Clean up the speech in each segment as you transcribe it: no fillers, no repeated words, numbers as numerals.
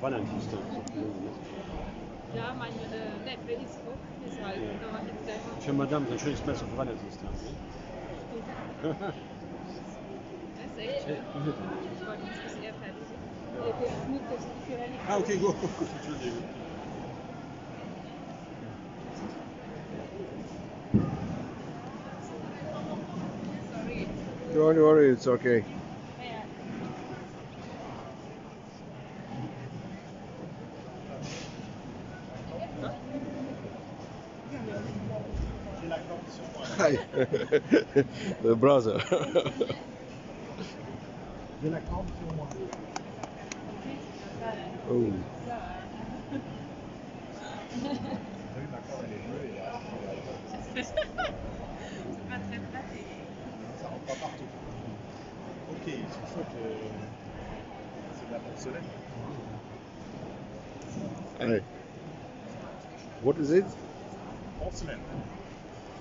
Valentinstag. Ja, mein Neffe ist auch deshalb da in der Für Madame ein schönes Messer für Valentinstag. Das ist echt schön. Ich wollte jetzt, bis er fertig ist. Ah, okay, gut. Entschuldigung. Sorry. Don't worry, it's okay. Hi, the brother. Oh. C'est pas très pratique. Ça rentre pas partout. Ok, il faut que c'est de la porcelaine. Hi. What is it? Porcelain.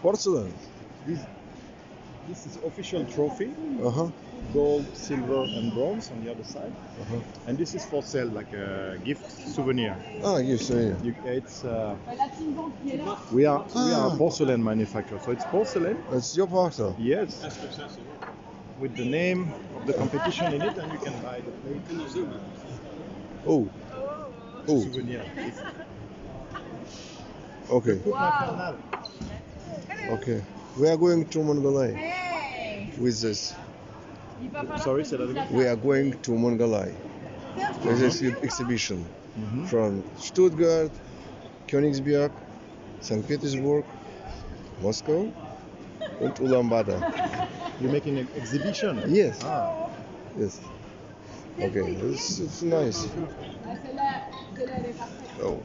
Porcelain. This is official trophy, Uh-huh. gold, silver, and bronze on the other side. Uh-huh. And this is for sale, like a gift souvenir. Ah, yes, yeah. It's we are a porcelain manufacturer, so it's porcelain. It's your partner. Yes, with the name of the competition in it, and you can buy the plate. Can you zoom in? Oh. Oh. Souvenir. Okay. Wow. Okay. We are going to Mongolia with this. Sorry, say that again. We are going to Mongolia with this exhibition from Stuttgart, Königsberg, St. Petersburg, Moscow, and Ulaanbaatar. You're making an exhibition. Yes. Ah. Yes. Okay. It's nice. Oh.